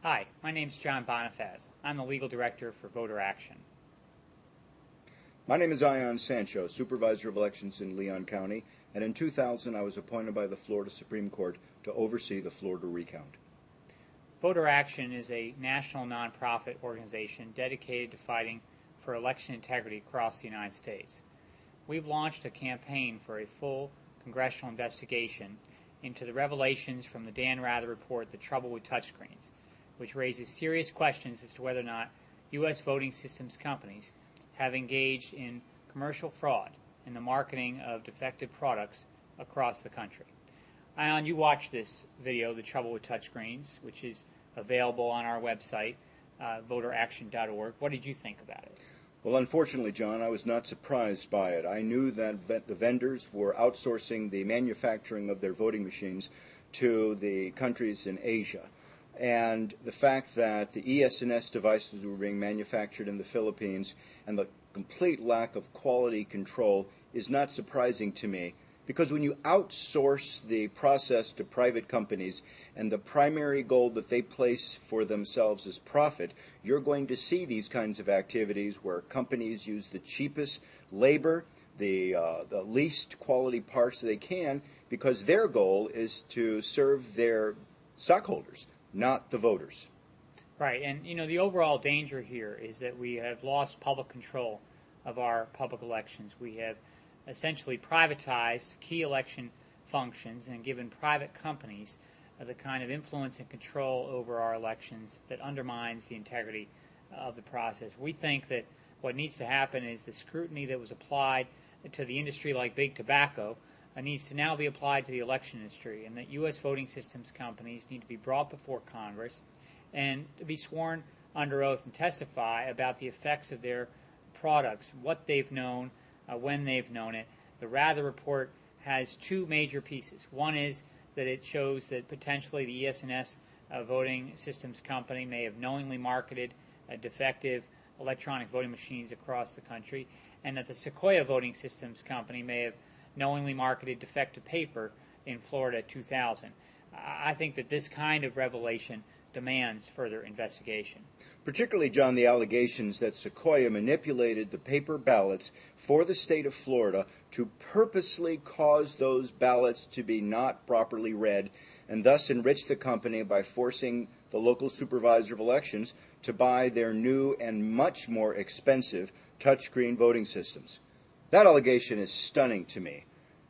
Hi, my name is John Bonifaz. I'm the Legal Director for Voter Action. My name is Sancho, Supervisor of Elections in Leon County, and in 2000 I was appointed by the Florida Supreme Court to oversee the Florida recount. Voter Action is a national nonprofit organization dedicated to fighting for election integrity across the United States. We've launched a campaign for a full congressional investigation into the revelations from the Dan Rather report, The Trouble with Touchscreens, which raises serious questions as to whether or not U.S. voting systems companies have engaged in commercial fraud in the marketing of defective products across the country. Ion, you watched this video, The Trouble with Touchscreens, which is available on our website, voteraction.org. What did you think about it? Well, unfortunately, John, I was not surprised by it. I knew that the vendors were outsourcing the manufacturing of their voting machines to the countries in Asia. And the fact that the ES&S devices were being manufactured in the Philippines and the complete lack of quality control is not surprising to me, because when you outsource the process to private companies and the primary goal that they place for themselves is profit, you're going to see these kinds of activities where companies use the cheapest labor, the least quality parts they can, because their goal is to serve their stockholders, not the voters. Right, and the overall danger here is that we have lost public control of our public elections. We have essentially privatized key election functions and given private companies the kind of influence and control over our elections that undermines the integrity of the process. We think that what needs to happen is the scrutiny that was applied to the industry like big tobacco needs to now be applied to the election industry, and that U.S. voting systems companies need to be brought before Congress and to be sworn under oath and testify about the effects of their products, what they've known, when they've known it. The Rather report has two major pieces. One is that it shows that potentially the ES&S voting systems company may have knowingly marketed defective electronic voting machines across the country, and that the Sequoia voting systems company may have knowingly marketed defective paper in Florida 2000. I think that this kind of revelation demands further investigation. Particularly, John, the allegations that Sequoia manipulated the paper ballots for the state of Florida to purposely cause those ballots to be not properly read, and thus enrich the company by forcing the local supervisor of elections to buy their new and much more expensive touchscreen voting systems. That allegation is stunning to me,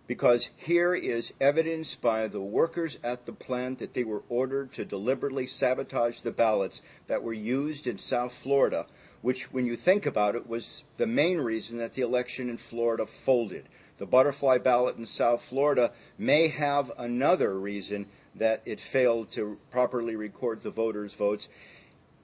because here is evidence by the workers at the plant that they were ordered to deliberately sabotage the ballots that were used in South Florida, which, when you think about it, was the main reason that the election in Florida folded. The butterfly ballot in South Florida may have another reason that it failed to properly record the voters' votes.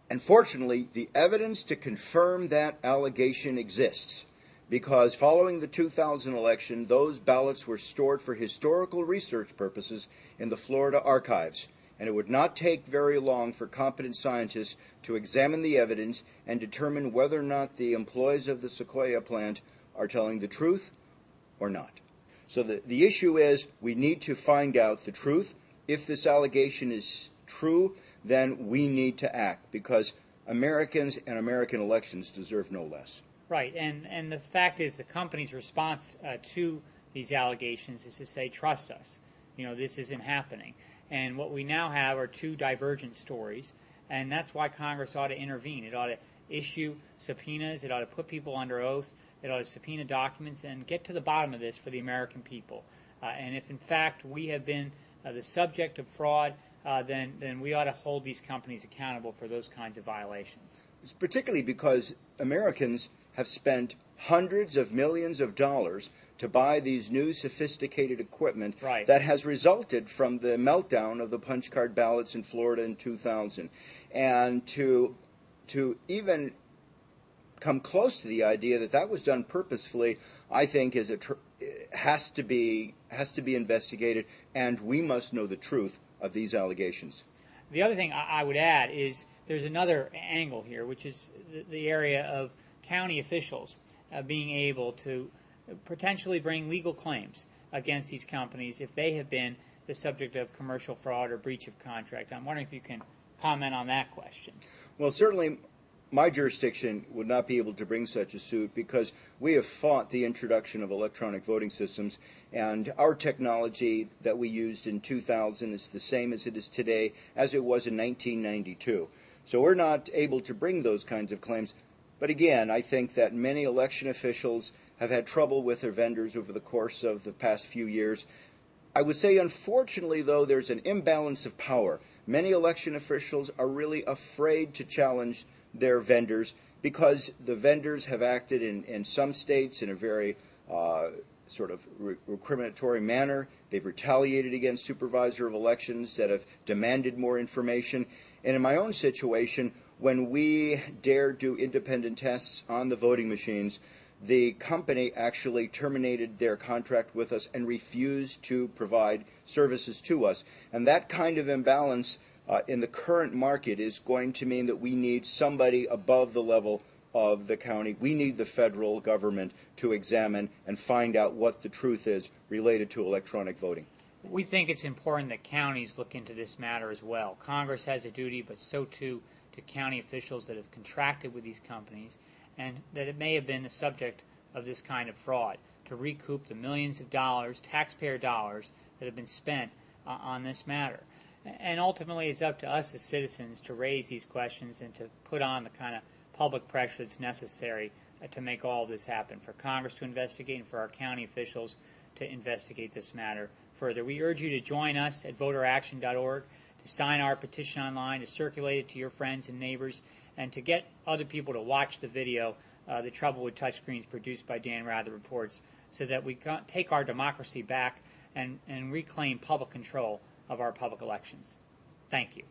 And fortunately, the evidence to confirm that allegation exists, because following the 2000 election, those ballots were stored for historical research purposes in the Florida archives, and it would not take very long for competent scientists to examine the evidence and determine whether or not the employees of the Sequoia plant are telling the truth or not. So the issue is, we need to find out the truth. If this allegation is true, then we need to act, because Americans and American elections deserve no less. Right, and the fact is the company's response to these allegations is to say, trust us. This isn't happening. And what we now have are two divergent stories, and that's why Congress ought to intervene. It ought to issue subpoenas. It ought to put people under oath. It ought to subpoena documents and get to the bottom of this for the American people. And if, in fact, we have been the subject of fraud, then we ought to hold these companies accountable for those kinds of violations. It's particularly because Americans have spent hundreds of millions of dollars to buy these new sophisticated equipment that has resulted from the meltdown of the punch card ballots in Florida in 2000. And to even come close to the idea that that was done purposefully, I think has to be investigated, and we must know the truth of these allegations. The other thing I would add is there's another angle here, which is the area of county officials being able to potentially bring legal claims against these companies if they have been the subject of commercial fraud or breach of contract. I'm wondering if you can comment on that question. Well, certainly my jurisdiction would not be able to bring such a suit because we have fought the introduction of electronic voting systems, and our technology that we used in 2000 is the same as it is today as it was in 1992. So we're not able to bring those kinds of claims. But again, I think that many election officials have had trouble with their vendors over the course of the past few years. I would say, unfortunately, though, there's an imbalance of power. Many election officials are really afraid to challenge their vendors because the vendors have acted in some states in a very sort of recriminatory manner. They've retaliated against supervisor of elections that have demanded more information. And in my own situation, when we dare do independent tests on the voting machines, the company actually terminated their contract with us and refused to provide services to us. And that kind of imbalance in the current market is going to mean that we need somebody above the level of the county. We need the federal government to examine and find out what the truth is related to electronic voting. We think it's important that counties look into this matter as well. Congress has a duty, but so too to county officials that have contracted with these companies, and that it may have been the subject of this kind of fraud, to recoup the millions of dollars, taxpayer dollars, that have been spent on this matter. And ultimately, it's up to us as citizens to raise these questions and to put on the kind of public pressure that's necessary to make all of this happen, for Congress to investigate and for our county officials to investigate this matter further. We urge you to join us at voteraction.org, to sign our petition online, to circulate it to your friends and neighbors, and to get other people to watch the video, The Trouble with Touchscreens, produced by Dan Rather Reports, so that we can take our democracy back and reclaim public control of our public elections. Thank you.